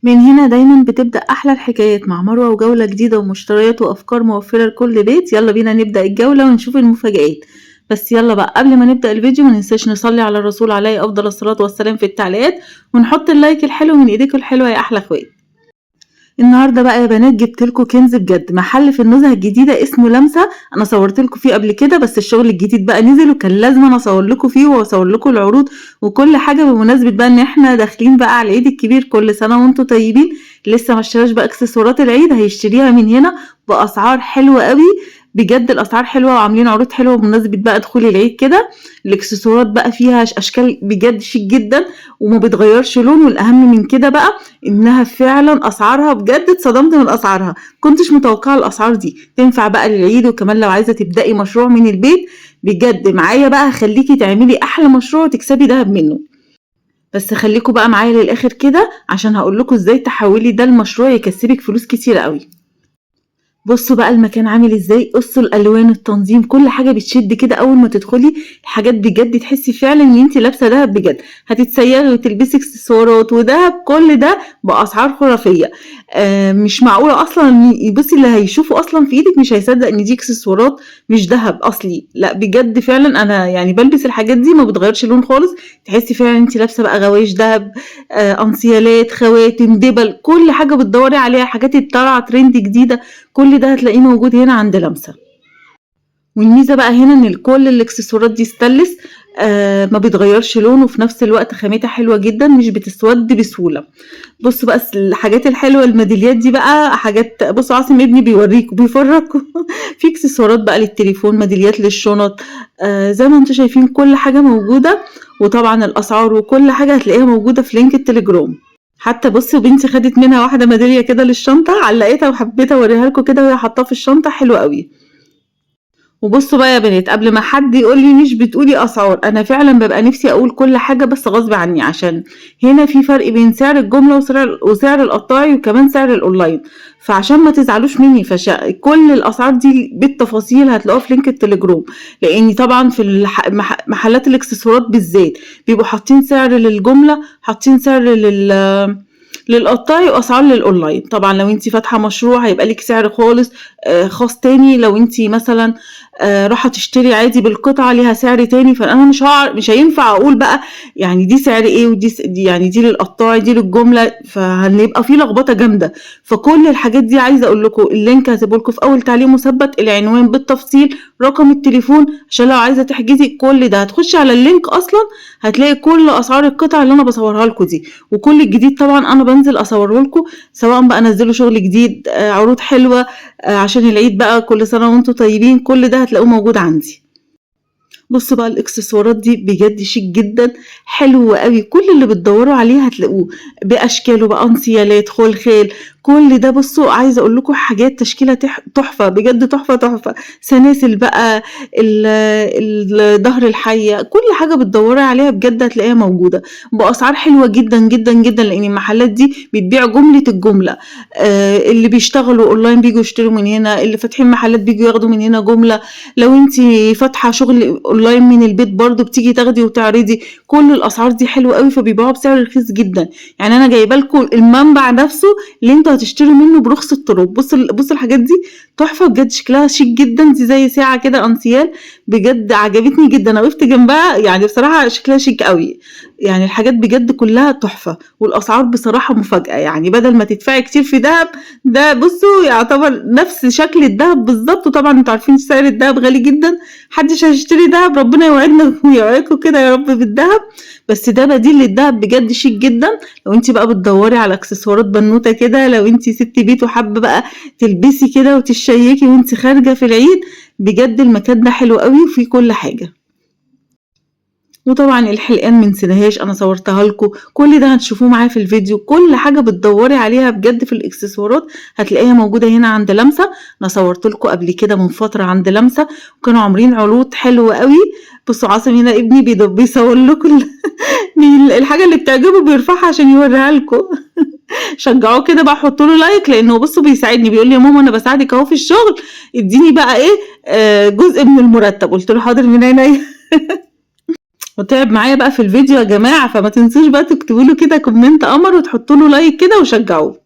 من هنا دايما بتبدأ أحلى الحكايات مع مروة، وجولة جديدة ومشتريات وأفكار موفرة لكل بيت. يلا بينا نبدأ الجولة ونشوف المفاجآت. بس يلا بقى قبل ما نبدأ الفيديو مننساش نصلي على الرسول عليه أفضل الصلاة والسلام في التعليقات، ونحط اللايك الحلو من إيديكم الحلوة يا أحلى اخوات. النهارده بقى يا بنات جبت لكم كنز بجد، محل في النزهه الجديده اسمه لمسه. انا صورت لكم فيه قبل كده، بس الشغل الجديد بقى نزل وكان لازم انا اصور لكم فيه واصور لكم العروض وكل حاجه، بمناسبه بقى ان احنا داخلين بقى على العيد الكبير. كل سنه وانتم طيبين. لسه ما اشتراش بقى اكسسوارات العيد هيشتريها من هنا باسعار حلوه قوي. بجد الاسعار حلوه وعاملين عروض حلوه بمناسبه بقى دخول العيد كده. الاكسسوارات بقى فيها اشكال بجد شيك جدا وما بتغيرش لون، والاهم من كده بقى انها فعلا اسعارها بجد اتصدمت من اسعارها. كنتش متوقعه الاسعار دي تنفع بقى للعيد، وكمان لو عايزه تبداي مشروع من البيت بجد معايا بقى هخليكي تعملي احلى مشروع وتكسبي دهب منه. بس خليكوا بقى معايا للاخر كده عشان هقولكوا ازاي تحولي ده المشروع يكسبك فلوس كتير قوي. بصوا بقى المكان عامل ازاي، قصوا الالوان، التنظيم، كل حاجه بتشد كده. اول ما تدخلي الحاجات بجد تحسي فعلا ان انت لابسه دهب بجد. هتتصيغي وتلبسي اكسسوارات ودهب، كل ده باسعار خرافيه. مش معقوله اصلا. بصي اللي هيشوفه اصلا في ايدك مش هيصدق ان دي اكسسوارات مش دهب اصلي. لا بجد فعلا انا يعني بلبس الحاجات دي ما بتغيرش لون خالص. تحسي فعلا انت لابسه بقى غوايش دهب، انسيالات، خواتم، دبل، كل حاجه بتدوري عليها، حاجات طالعه ترند جديده، كل ده هتلاقيه موجود هنا عند لمسة. والميزة بقى هنا ان كل الاكسسوارات دي ستانلس، ما بيتغيرش لونه، وفي نفس الوقت خامتها حلوة جدا مش بتسود بسهولة. بصوا بقى الحاجات الحلوة، الميداليات دي بقى حاجات. بصوا عاصم ابني بيوريكم بيفرجكم في اكسسوارات بقى للتليفون، ميداليات للشنط، زي ما انتم شايفين كل حاجة موجودة. وطبعا الاسعار وكل حاجة هتلاقيها موجودة في لينك التليجرام. حتى بصي بنتي خدت منها واحدة ميدالية كده للشنطة، علقتها وحبيت اوريها لكم كده وهي حاطاها في الشنطة، حلوة قوي. وبصوا بقى يا بنات، قبل ما حد يقول لي مش بتقولي اسعار، انا فعلا ببقى نفسي اقول كل حاجه بس غصب عني، عشان هنا في فرق بين سعر الجمله وسعر القطاعي وكمان سعر الاونلاين. فعشان ما تزعلوش مني كل الاسعار دي بالتفاصيل هتلاقوها في لينك التليجرام. لاني طبعا في محلات الاكسسوارات بالذات بيبقوا حاطين سعر للجمله، حاطين سعر للقطاعي واسعار للاونلاين. طبعا لو انت فاتحه مشروع هيبقى لك سعر خالص خاص تاني. لو انت مثلا راح تشتري عادي بالقطعة ليها سعر تاني. فانا مش هينفع اقول بقى يعني دي سعر ايه ودي يعني دي للقطاع دي للجملة، فهنبقى في لخبطة جامدة. فكل الحاجات دي عايزة اقول لكم اللينك هسيبه لكم في اول تعليق مثبت، العنوان بالتفصيل، رقم التليفون، عشان لو عايزة تحجزي كل ده هتخشي على اللينك اصلا هتلاقي كل اسعار القطع اللي انا بصورها لكم دي. وكل الجديد طبعا انا بنزل اصوره لكم، سواء بقى انزله شغل جديد، عروض حلوة، عشان العيد بقى. كل سنة وانتم طيبين، كل ده هتلاقوه موجود عندي. بصوا بقى الاكسسوارات دي بجد شيك جدا، حلو قوي. كل اللي بتدوروا عليه هتلاقوه باشكاله بقى، انسيالات، خلخال، كل ده. بصوا عايزه اقول لكم حاجات تشكيله تحفه بجد، تحفه تحفه. سلاسل بقى، الظهر الحيه، كل حاجه بتدوري عليها بجد هتلاقيها موجوده باسعار حلوه جدا جدا جدا. لان المحلات دي بتبيع جمله الجمله. اللي بيشتغلوا اونلاين بيجوا يشتروا من هنا، اللي فاتحين محلات بيجوا ياخدوا من هنا جمله. لو انت فاتحه شغل اونلاين من البيت برضو بتيجي تاخدي وتعرضي. كل الاسعار دي حلوه قوي، فبيبيعوها بسعر رخيص جدا. يعني انا جايبه لكم المنبع نفسه اللي انتوا هتشتروا منه برخص الطرق. بصوا الحاجات دي تحفه بجد، شكلها شيك جدا. دي زي ساعه كده انسيال، بجد عجبتني جدا. انا وقفت جنبها يعني بصراحه شكلها شيك قوي. يعني الحاجات بجد كلها تحفه، والاسعار بصراحه مفاجاه. يعني بدل ما تدفعي كتير في دهب، ده بصوا يعتبر نفس شكل الدهب بالظبط. وطبعا انتوا عارفين سعر الدهب غالي جدا، محدش هيشتري دهب. ربنا يوعدنا ويوعدكم كده يا رب بالدهب. بس ده بديل للدهب بجد شيك جدا. لو انت بقى بتدوري على اكسسوارات بنوته كده، لو انت ست بيت وحابه بقى تلبسي كده وتشيكي وانت خارجه في العيد، بجد المكان ده حلو قوي وفيه كل حاجه. وطبعا الحلقان منسيناهاش، انا صورتها لكم. كل ده هتشوفوه معايا في الفيديو. كل حاجه بتدوري عليها بجد في الاكسسوارات هتلاقيها موجوده هنا عند لمسه. انا صورت لكم قبل كده من فتره عند لمسه، وكانوا عاملين عروض حلوه قوي. بصوا عاصم هنا ابني بيصور لكم الحاجه اللي بتعجبه بيرفعها عشان يوريها لكم. شجعوه كده بقى، حطوا له لايك، لانه بصوا بيساعدني. بيقول لي يا ماما انا بساعدك اهو في الشغل، اديني بقى ايه جزء من المرتب. قلت له حاضر من عينيا. وتعب معايا بقى في الفيديو يا جماعة، فما تنسوش بقى تكتبوا له كده كومنت قمر وتحطوا له لايك كده وشجعوه.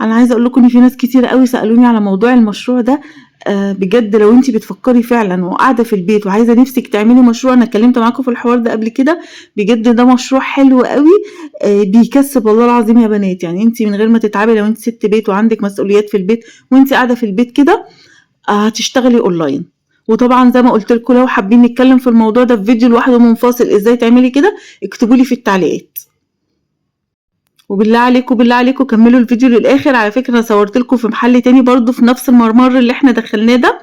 انا عايزه اقول لكم ان في ناس كتير قوي سالوني على موضوع المشروع ده. بجد لو انت بتفكري فعلا وقاعده في البيت وعايزه نفسك تعملي مشروع، انا اتكلمت معاكم في الحوار ده قبل كده، بجد ده مشروع حلو قوي. بيكسب والله العظيم يا بنات. يعني انت من غير ما تتعبي، لو انت ست بيت وعندك مسؤوليات في البيت وانت قاعده في البيت كده، هتشتغلي اونلاين. وطبعا زي ما قلت لكم، لو حابين نتكلم في الموضوع ده في فيديو لوحده منفصل ازاي تعملي كده، اكتبوا لي في التعليقات. وبالله عليكم بالله عليكم كملوا الفيديو للاخر. على فكره انا صورت لكم في محل تاني برضو في نفس الممر اللي احنا دخلناه ده.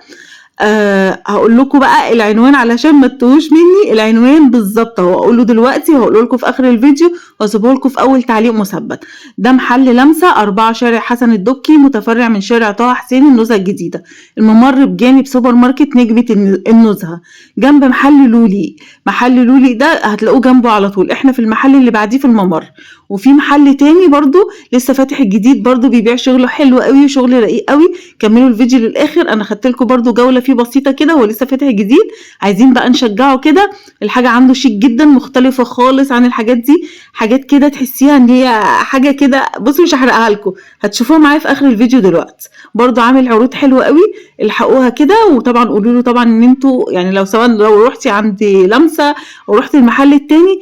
هقول لكم بقى العنوان علشان ما تتوهوش مني. العنوان بالظبط هو اقوله دلوقتي وهقوله لكم في اخر الفيديو وهسيبه لكم في اول تعليق مثبت. ده محل لمسه 4 شارع حسن الدكي، متفرع من شارع طه حسين النزهه الجديده. الممر بجانب سوبر ماركت نجمه النزهه، جنب محل لولي. محل لولي ده هتلاقوه جنبه على طول، احنا في المحل اللي بعديه في الممر. وفي محل تاني برضو لسه فاتح الجديد، برضو بيبيع شغله حلو قوي وشغل رقيق قوي. كملوا الفيديو للاخر، انا خدت لكم برضو جوله فيه بسيطه كده، هو لسه فاتح جديد. عايزين بقى نشجعه كده. الحاجه عنده شيك جدا، مختلفه خالص عن الحاجات دي. حاجات كده تحسيها ان هي حاجه كده. بصوا مش هحرقها لكم، هتشوفوها معايا في اخر الفيديو دلوقتي. برضو عامل عروض حلوه قوي، الحقوها كده. وطبعا قولوا له طبعا ان انتوا يعني لو رحتي عند لمسه او رحتي المحل التاني،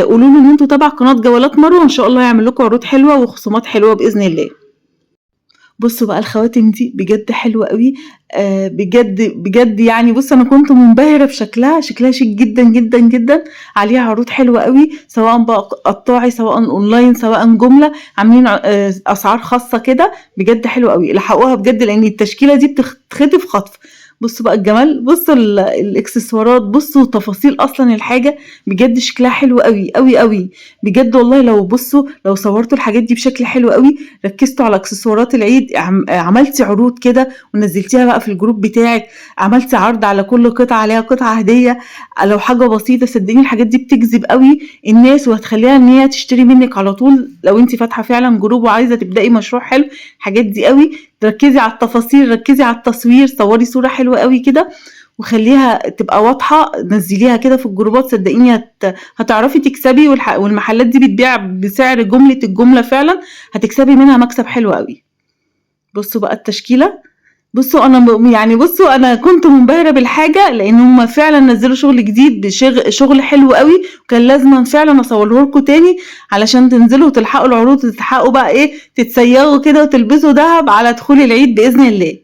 قولوا له ان انتوا تبع قناه جولات مروه، وان شاء الله يعمل لكم عروض حلوه وخصومات حلوه باذن الله. بصوا بقى الخواتم دي بجد حلوه قوي. بجد بجد يعني. بص انا كنت منبهره بشكلها، شكلها شيك جدا جدا جدا. عليها عروض حلوه قوي، سواء بقى قطاعي سواء اونلاين سواء جمله. عاملين اسعار خاصه كده، بجد حلوه قوي. الحقوها بجد لان التشكيله دي بتتخطف خطف. بصوا بقى الجمال، بصوا الاكسسوارات، بصوا تفاصيل اصلا الحاجه. بجد شكلها حلو قوي قوي قوي. بجد والله لو بصوا لو صورتوا الحاجات دي بشكل حلو قوي، ركزتوا على اكسسوارات العيد، عملتي عروض كده ونزلتيها بقى في الجروب بتاعك، عملتي عرض على كل قطعه عليها قطعه هديه، لو حاجه بسيطه، صدقيني الحاجات دي بتجذب قوي الناس وهتخليها ان هي تشتري منك على طول. لو انت فاتحه فعلا جروب وعايزه تبداي مشروع حلو، الحاجات دي قوي. ركزي على التفاصيل، ركزي على التصوير، صوري صوره حلوه قوي كده وخليها تبقى واضحه، نزليها كده في الجروبات. صدقيني هتعرفي تكسبي. والمحلات دي بتبيع بسعر جمله الجمله فعلا، هتكسبي منها مكسب حلو قوي. بصوا بقى التشكيله، بصوا انا يعني بصوا انا كنت منبهره بالحاجه لان هم فعلا نزلوا شغل جديد شغل حلو قوي. وكان لازم فعلا اصوره لكم تاني علشان تنزلوا وتلحقوا العروض وتلحقوا بقى ايه، تتسيغوا كده وتلبسوا دهب على دخول العيد باذن الله.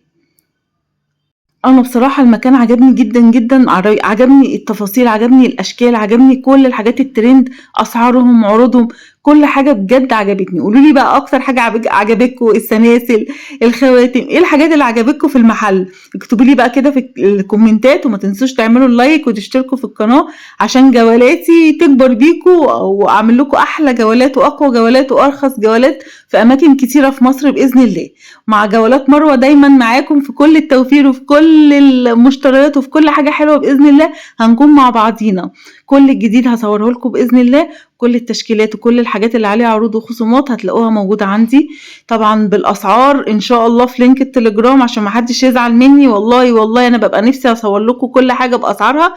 انا بصراحه المكان عجبني جدا جدا، عجبني التفاصيل، عجبني الاشكال، عجبني كل الحاجات الترند، اسعارهم عروضهم، كل حاجه بجد عجبتني. قولوا لي بقى اكتر حاجه عجبتكم، السلاسل، الخواتم، ايه الحاجات اللي عجبتكم في المحل؟ اكتبوا لي بقى كده في الكومنتات. وما تنسوش تعملوا اللايك وتشتركوا في القناه عشان جولاتي تكبر بيكم واعمل لكم احلى جولات واقوى جولات وارخص جولات في اماكن كتيره في مصر باذن الله. مع جولات مروه دايما معاكم في كل التوفير وفي كل المشتريات وفي كل حاجه حلوه باذن الله. هنكون مع بعضينا. كل الجديد هصوره لكم باذن الله، كل التشكيلات وكل الحاجات اللي عليها عروض وخصومات هتلاقوها موجوده عندي طبعا بالاسعار ان شاء الله في لينك التليجرام عشان ما حدش يزعل مني. والله انا ببقى نفسي اصور لكم كل حاجه باسعارها،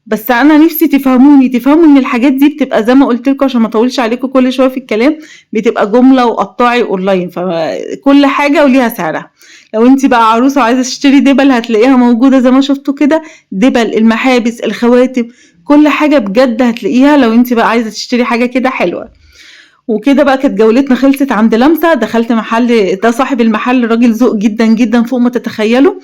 بس انا نفسي تفهموا ان الحاجات دي بتبقى زي ما قلت لكم عشان ما اطولش عليكم كل شويه في الكلام، بتبقى جمله وقطاعي اونلاين، فكل حاجه وليها سعرها. لو انت بقى عروسه وعايزه تشتري دبل هتلاقيها موجوده زي ما شفتوا كده، دبل، المحابس، الخواتم، كل حاجه بجد هتلاقيها لو انت بقى عايزه تشتري حاجه كده حلوه. وكده بقى كانت جولتنا خلصت عند لمسه. دخلت محل، ده صاحب المحل راجل ذوق جدا جدا فوق ما تتخيلوا.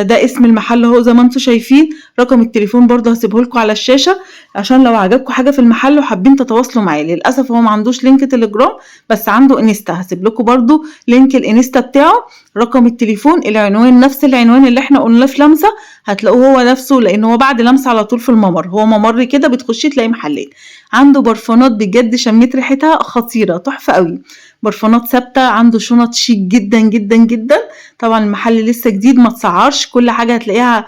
ده اسم المحل اهو زي ما انتم شايفين. رقم التليفون برضه هسيبه لكم على الشاشه عشان لو عجبكم حاجه في المحل وحابين تتواصلوا معاه. للاسف هو ما عندوش لينك تليجرام بس عنده انستا، هسيب لكم برضه لينك الانستا بتاعه. رقم التليفون، العنوان نفس العنوان اللي احنا قلناه في لمسه، هتلاقوه هو نفسه لان هو بعد لمسه على طول في الممر. هو ممر كده بتخشي تلاقي محلين. عنده برفانات بجد شميت ريحتها خطيره تحفه قوي، برفانات ثابته. عنده شنط شيك جدا جدا جدا. طبعا المحل لسه جديد ما اتسعرش، كل حاجه هتلاقيها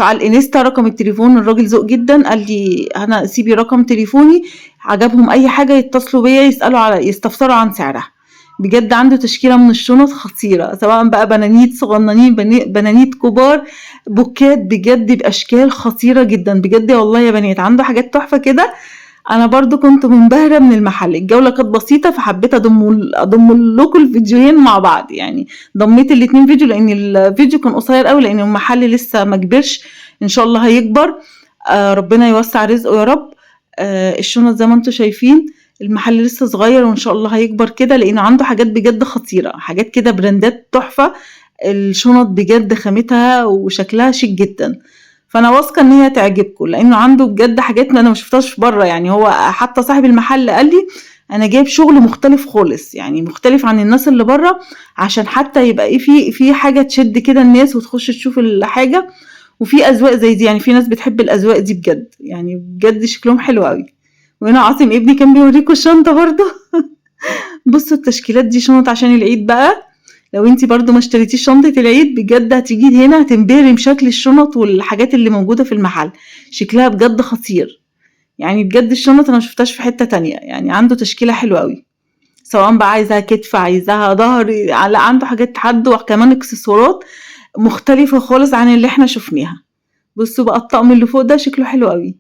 على الانستا. رقم التليفون، الراجل ذوق جدا قال لي انا سيبي رقم تليفوني، عجبهم اي حاجه يتصلوا بيا يسالوا يستفسروا عن سعرها. بجد عنده تشكيلة من الشنط خطيرة، سواء بقى بنانيت صغننين بنانيت كبار، بوكات بجد بأشكال خطيرة جدا بجد والله يا بنات، عنده حاجات تحفة كده. انا برضو كنت منبهرة من المحل، الجولة كانت بسيطة فحبيت اضم لكم الفيديوهين مع بعض، يعني ضميت الاتنين فيديو لان الفيديو كان قصير قوي، لان المحل لسه ما كبرش، ان شاء الله هيكبر. ربنا يوسع رزقه يا رب. الشنط زي ما انتم شايفين، المحل لسه صغير وان شاء الله هيكبر كده، لانه عنده حاجات بجد خطيرة، حاجات كده براندات تحفة. الشنط بجد خامتها وشكلها شيك جدا، فانا واثقه ان هي تعجبكم، لانه عنده بجد حاجات انا ما شفتهاش بره. يعني هو حتى صاحب المحل قال لي انا جايب شغل مختلف خالص، يعني مختلف عن الناس اللي بره، عشان حتى يبقى ايه في حاجه تشد كده الناس وتخش تشوف الحاجه، وفي اذواق زي دي، يعني في ناس بتحب الاذواق دي بجد، يعني بجد شكلهم حلو قوي. وهنا عاصم ابني كان بيوريكم الشنطه برضه. بصوا التشكيلات دي شنط عشان العيد بقى، لو انتي برضو ما اشتريتيش شنطة العيد بجد هتيجي هنا هتنبهري بشكل الشنط والحاجات اللي موجودة في المحل، شكلها بجد خطير. يعني بجد الشنط انا مشفتهاش في حتة تانية، يعني عنده تشكيلة حلوة قوي، سواء بقى عايزاها كتف عايزاها ظهر، لا عنده حاجات حد، وكمان اكسسوارات مختلفة خالص عن اللي احنا شفناها. بصوا بقى الطقم اللي فوق ده شكله حلو قوي،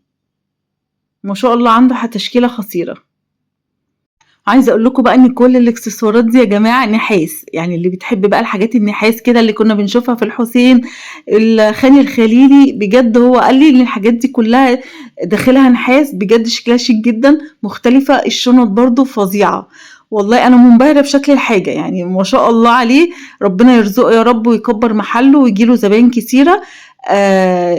ما شاء الله عنده تشكيلة خطيرة. عايزه اقول لكم بقى ان كل الاكسسوارات دي يا جماعه نحاس، يعني اللي بتحب بقى الحاجات النحاس كده اللي كنا بنشوفها في الحسين الخاني الخليلي، بجد هو قال لي ان الحاجات دي كلها داخلها نحاس، بجد شكلها شيك جدا مختلفه، الشنط برضو فظيعه. والله انا منبهره بشكل الحاجه، يعني ما شاء الله عليه، ربنا يرزقه يا رب ويكبر محله ويجيله زباين كتيره.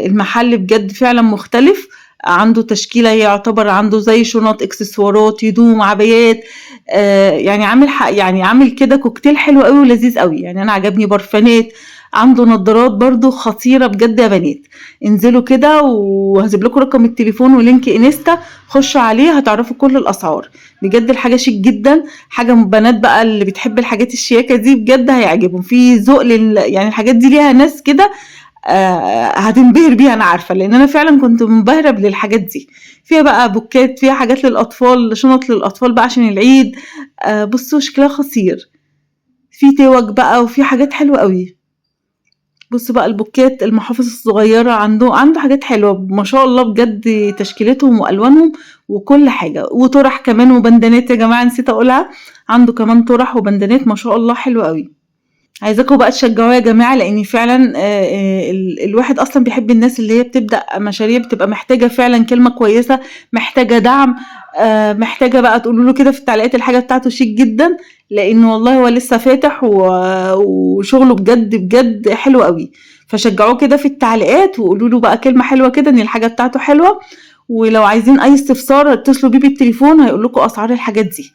المحل بجد فعلا مختلف، عنده تشكيلة، يعتبر عنده زي شنط اكسسوارات هدوم عبايات، يعني عامل كده كوكتيل حلو قوي ولذيذ قوي، يعني انا عجبني برفانات، عنده نظارات برضو خطيرة بجد يا بنات. انزلوا كده وهسيب لكم رقم التليفون ولينك انستا، خشوا عليه هتعرفوا كل الاسعار، بجد الحاجة شيك جدا، حاجة بنات بقى اللي بتحب الحاجات الشياكة دي بجد هيعجبهم، في ذوق يعني الحاجات دي ليها ناس كده هتنبهر بيها، انا عارفه لان انا فعلا كنت منبهره بالحاجات دي. فيها بقى بوكات، فيها حاجات للاطفال، شنط للاطفال بقى عشان العيد. بصوا شكلها خطير، في توج بقى وفي حاجات حلوه قوي. بصوا بقى البوكات، المحافظ الصغيره، عنده حاجات حلوه ما شاء الله بجد، تشكيلتهم والوانهم وكل حاجه، وطرح كمان وبندانات يا جماعه نسيت اقولها، عنده كمان طرح وبندانات ما شاء الله حلوه قوي. عايزاكم بقى تشجعوه يا جماعة، لأن فعلا الواحد أصلا بيحب الناس اللي هي بتبدأ مشاريع، بتبقى محتاجة فعلا كلمة كويسة، محتاجة دعم، محتاجة بقى تقولوا له كده في التعليقات الحاجة بتاعته شيك جدا، لأنه والله هو لسه فاتح وشغله بجد بجد حلو قوي. فشجعوه كده في التعليقات وقولوا له بقى كلمة حلوة كده ان الحاجة بتاعته حلوة، ولو عايزين اي استفسار اتصلوا بيه بالتليفون هيقول لكم اسعار الحاجات دي.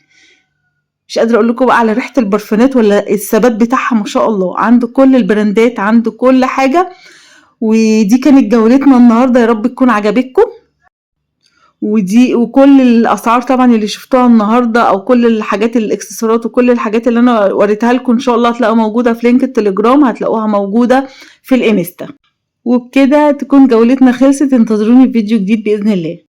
مش قادرة اقول لكم بقى على ريحة البرفانات ولا الثبات بتاعها، ما شاء الله عنده كل البراندات، عنده كل حاجة. ودي كانت جولتنا النهاردة، يا رب تكون عجبتكم، ودي وكل الاسعار طبعا اللي شفتوها النهاردة، او كل الحاجات الاكسسوارات وكل الحاجات اللي انا وريتها لكم ان شاء الله هتلاقوها موجودة في لينك التليجرام، هتلاقوها موجودة في الانستا. وبكده تكون جولتنا خلصت، انتظروني في فيديو جديد بإذن الله.